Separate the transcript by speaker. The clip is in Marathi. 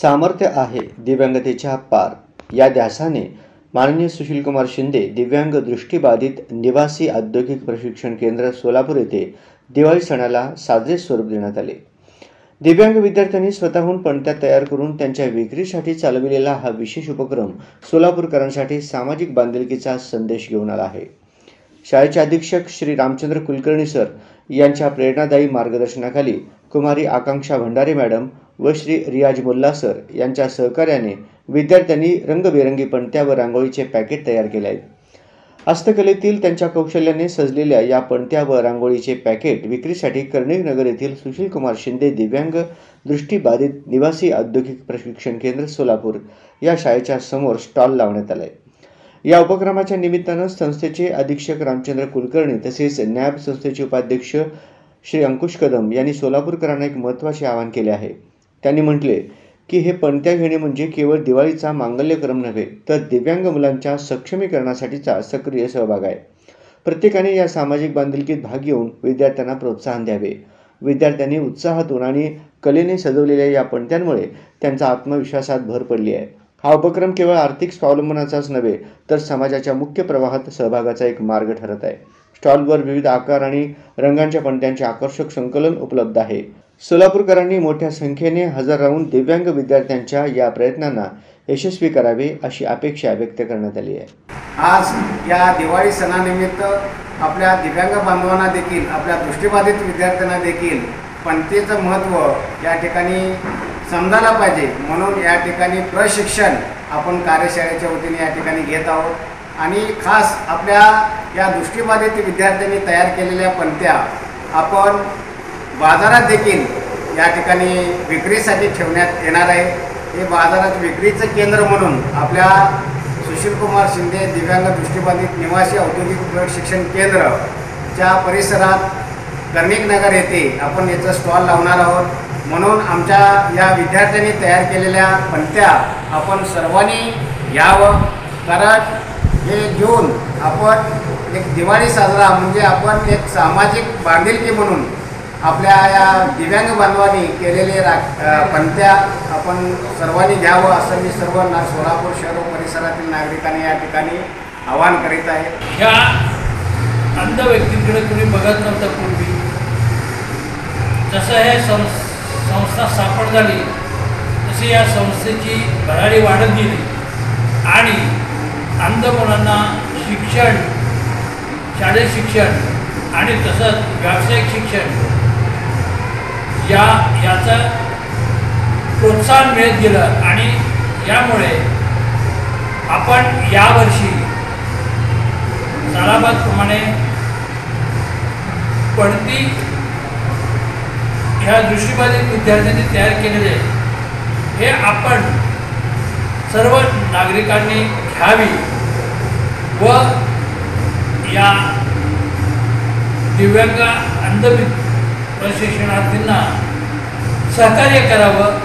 Speaker 1: सामर्थ्य आहे दिव्यांगतेच्या पार या ध्यासाने माननीय सुशीलकुमार शिंदे दिव्यांग दृष्टिबाधित निवासी औद्योगिक प्रशिक्षण केंद्र सोलापूर येथे दिवाळी सणाला साजरे स्वरूप देण्यात आले। दिव्यांग विद्यार्थ्यांनी स्वतःहून पणत्या तयार करून त्यांच्या विक्रीसाठी चालविलेला हा विशेष उपक्रम सोलापूरकरांसाठी सामाजिक बांधिलकीचा संदेश घेऊन आला आहे। शाळेचे अधीक्षक श्री रामचंद्र कुलकर्णी सर यांच्या प्रेरणादायी मार्गदर्शनाखाली कुमारी आकांक्षा भंडारे मॅडम व श्री रियाज मुल्ला सर यांच्या सहकार्याने विद्यार्थ्यांनी रंगबेरंगी पणत्या व रांगोळीचे पॅकेट तयार केले आहेत। हस्तकलेतील त्यांच्या कौशल्याने सजलेल्या या पणत्या व रांगोळीचे पॅकेट विक्रीसाठी कर्णिक नगर येथील सुशीलकुमार शिंदे दिव्यांग दृष्टिबाधित निवासी औद्योगिक प्रशिक्षण केंद्र सोलापूर या शाळेच्या समोर स्टॉल लावण्यात आला आहे। या उपक्रमाच्या निमित्ताने संस्थेचे अधीक्षक रामचंद्र कुलकर्णी तसेच नॅब संस्थेचे उपाध्यक्ष श्री अंकुश कदम यांनी सोलापूरकरांना एक महत्त्वाचे आवाहन केले आहे। त्यांनी म्हटले की हे पणत्या घेणे म्हणजे केवळ दिवाळीचा मांगल्यक्रम नव्हे तर दिव्यांग मुलांच्या सक्षमीकरणासाठीचा सक्रिय सहभाग आहे। प्रत्येकाने या सामाजिक बांधिलकीत भाग घेऊन विद्यार्थ्यांना प्रोत्साहन द्यावे। विद्यार्थ्यांनी उत्साहातून आणि कलेने सजवलेल्या या पणत्यांमुळे त्यांचा आत्मविश्वासात भर पडली आहे। हा उपक्रम केवळ आर्थिक स्वावलंबनाचाच नव्हे तर समाजाच्या मुख्य प्रवाहात सहभागाचा एक मार्ग ठरत आहे। स्टॉलवर विविध आकार आणि रंगांच्या पणत्यांचे आकर्षक संकलन उपलब्ध आहे। सोलापूरकरांनी मोठ्या संख्येने हजर राहून दिव्यांग विद्यार्थ्यांच्या या प्रयत्नांना यशस्वी करावे अशी अपेक्षा व्यक्त करण्यात आली आहे।
Speaker 2: आज या दिवाळी सणानिमित्त आपल्या दिव्यांग बांधवांना देखील आपल्या दृष्टिबाधित विद्यार्थ्यांना देखील पणतीचं महत्त्व या ठिकाणी समजायला पाहिजे म्हणून या ठिकाणी प्रशिक्षण आपण कार्यशाळेच्या वतीने या ठिकाणी घेत आहोत आणि खास आपल्या या दृष्टिबाधित विद्यार्थ्यांनी तयार केलेल्या पणत्या आपण बाजारात देखील या ठिकाणी विक्रीसाठी ठेवण्यात येणार आहे। हे बाजारात विक्रीचं केंद्र म्हणून आपल्या सुशीलकुमार शिंदे दिव्यांग दृष्टिबाधित निवासी औद्योगिक प्रशिक्षण केंद्रच्या परिसरात कर्णिक नगर येथे आपण याचं स्टॉल लावणार आहोत। म्हणून आमच्या या विद्यार्थ्यांनी तयार केलेल्या पणत्या आपण सर्वांनी यावं कारण हे घेऊन आपण एक दिवाळी साजरा म्हणजे आपण एक सामाजिक बांधिलकी म्हणून आपल्या या दिव्यांग बांधवांनी केलेले पणत्या आपण सर्वांनी घ्यावं असं मी सर्व सोलापूर शहर व परिसरातील नागरिकांनी या ठिकाणी आवाहन करीत आहे।
Speaker 3: ह्या अंध व्यक्तींकडे तुम्ही बघत नव्हता पूर्वी, जसं हे संस्था स्थापन झाली तशी या संस्थेची भरारी वाढत गेली आणि अंध मुलांना शिक्षण, शालेय शिक्षण आणि तसंच व्यावसायिक शिक्षण याचं प्रोत्साहन मिळत गेलं आणि यामुळे आपण यावर्षी सालाबादप्रमाणे पणती ह्या दृष्टिबाधित विद्यार्थ्यांनी तयार केलेले हे आपण सर्व नागरिकांनी घ्यावी व या दिव्यांग अंध प्रशिक्षणार्थींना सहकार्य करावं।